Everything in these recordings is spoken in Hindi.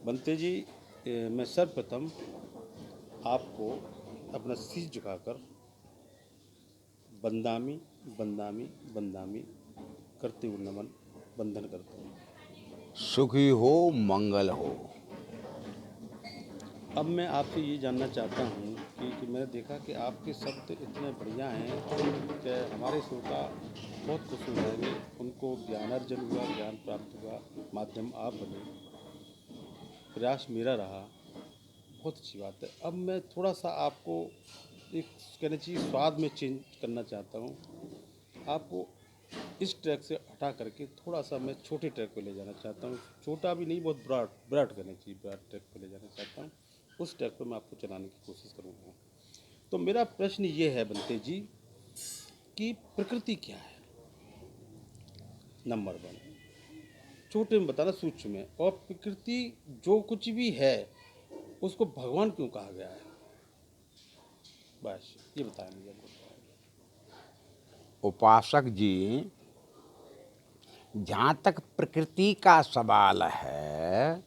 बनते जी, मैं सर्वप्रथम आपको अपना शीश झुकाकर बंदामी बंदामी बंदामी करते हुए नमन बंधन करता हूँ। सुखी हो, मंगल हो। अब मैं आपसे ये जानना चाहता हूँ कि मैंने देखा कि आपके शब्द इतने बढ़िया हैं कि हमारे श्रोता बहुत खुश हो जाएंगे। उनको ज्ञानार्जन हुआ, ज्ञान प्राप्त हुआ, माध्यम आप बने, प्रयास मेरा रहा, बहुत अच्छी बात है। अब मैं थोड़ा सा आपको एक कहना चाहिए स्वाद में चेंज करना चाहता हूँ। आपको इस ट्रैक से हटा करके थोड़ा सा मैं छोटे ट्रैक पे ले जाना चाहता हूँ। छोटा भी नहीं, बहुत ब्रॉड ब्रॉड करना चाहिए, ब्रॉड ट्रैक पे ले जाना चाहता हूँ। उस ट्रैक पे मैं आपको चलाने की कोशिश करूँगा। तो मेरा प्रश्न ये है बनते जी कि प्रकृति क्या है, नंबर वन। छोटे में बताना, सूक्ष्म में। और प्रकृति जो कुछ भी है उसको भगवान क्यों कहा गया है, बस ये बताया मुझे। उपासक जी, जहाँ तक प्रकृति का सवाल है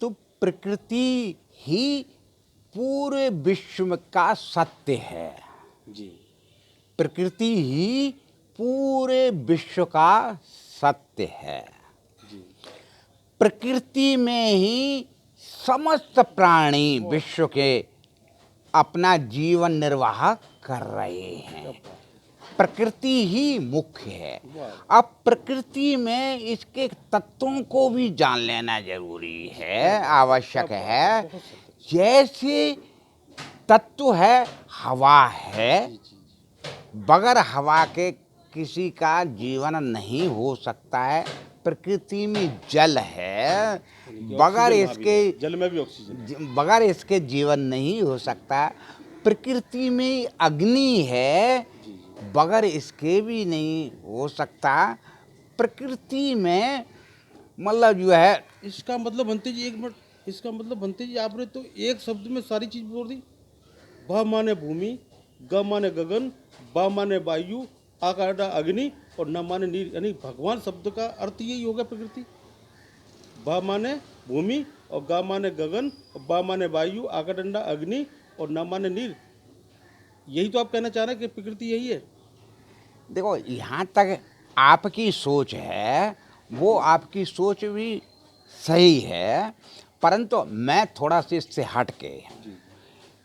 तो प्रकृति ही पूरे विश्व का सत्य है। जी प्रकृति ही पूरे विश्व का सत्य है। जी प्रकृति में ही समस्त प्राणी विश्व के अपना जीवन निर्वाह कर रहे हैं। प्रकृति ही मुख्य है। अब प्रकृति में इसके तत्वों को भी जान लेना जरूरी है, आवश्यक है। जैसे तत्व है, हवा है, बगैर हवा के किसी का जीवन नहीं हो सकता है। प्रकृति में जल है, बगैर इसके जल में भी ऑक्सीजन, बगैर इसके जीवन नहीं हो सकता। प्रकृति में अग्नि है, बगैर इसके भी नहीं हो सकता। प्रकृति में मतलब जो है, इसका मतलब बनते जी, एक मिनट, इसका मतलब बनते जी आपने तो एक शब्द में सारी चीज बोल दी। भ माने भूमि, ग माने गगन, बा माने वायु, आकांडा अग्नि और न माने नीर, यानी भगवान शब्द का अर्थ यही होगा प्रकृति। भ माने भूमि और ग माने गगन और बा माने वायु, आकांडा अग्नि और न माने नीर। यही तो आप कहना चाह रहे हैं कि प्रकृति यही है। देखो यहाँ तक आपकी सोच है, वो आपकी सोच भी सही है, परंतु मैं थोड़ा सा इससे हट के,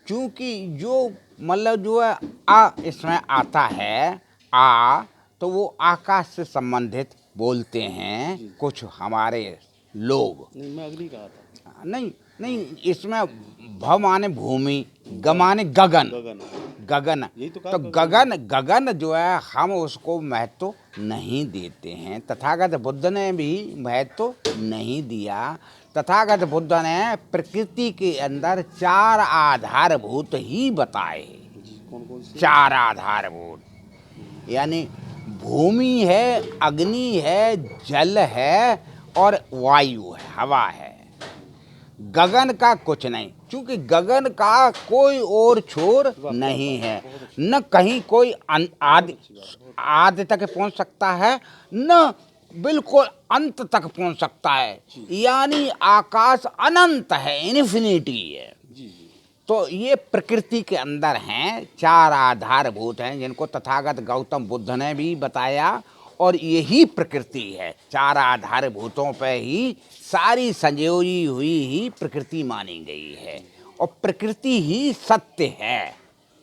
क्योंकि जो मतलब जो है आ इसमें आता है, आ तो वो आकाश से संबंधित बोलते हैं कुछ हमारे लोग। नहीं, मैं अग्नि कहा था। नहीं नहीं, इसमें भ माने भूमि, ग माने गगन, गगन, गगन। यही तो कहा, तो गगन गगन जो है हम उसको महत्व नहीं देते हैं। तथागत बुद्ध ने भी महत्व नहीं दिया। तथागत बुद्ध ने प्रकृति के अंदर चार आधारभूत ही बताए। कौन कौन से? चार आधारभूत, यानी भूमि है, अग्नि है, जल है और वायु है, हवा है। गगन का कुछ नहीं, क्योंकि गगन का कोई और छोर नहीं है। न कहीं कोई आदि तक पहुंच सकता है, न बिल्कुल अंत तक पहुंच सकता है। यानी आकाश अनंत है, इन्फिनिटी है। तो ये प्रकृति के अंदर हैं, चार आधारभूत हैं जिनको तथागत गौतम बुद्ध ने भी बताया। और यही प्रकृति है, चार आधारभूतों पे ही सारी संजोई हुई ही प्रकृति मानी गई है। और प्रकृति ही सत्य है,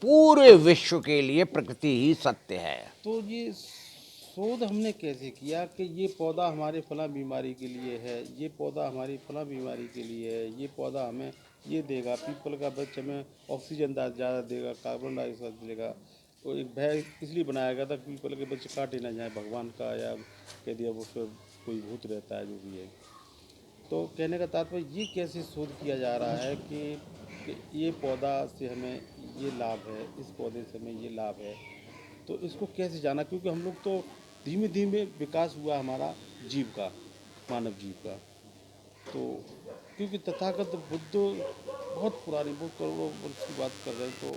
पूरे विश्व के लिए प्रकृति ही सत्य है। तो ये शोध हमने कैसे किया कि ये पौधा हमारे फला बीमारी के लिए है, ये पौधा हमारी फला बीमारी के लिए है, ये पौधा हमें ये देगा, पीपल का वृक्ष हमें ऑक्सीजन ज़्यादा देगा, कार्बन डाइऑक्साइड देगा। और एक भय इसलिए बनाया गया था पीपल के वृक्ष काटे ना जाए भगवान का, या कह दिया उस पर कोई भूत रहता है, जो भी है। तो कहने का तात्पर्य ये कैसे शोध किया जा रहा है कि ये पौधा से हमें ये लाभ है, इस पौधे से हमें ये लाभ है। तो इसको कैसे जाना, क्योंकि हम लोग तो धीमे धीमे विकास हुआ हमारा जीव का, मानव जीव का। तो क्योंकि तथागत बुद्ध बहुत पुरानी, बहुत करोड़ों वर्ष की बात कर रहे हैं। तो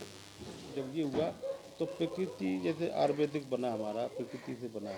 जब ये हुआ तो प्रकृति जैसे आयुर्वेदिक बना, हमारा प्रकृति से बना।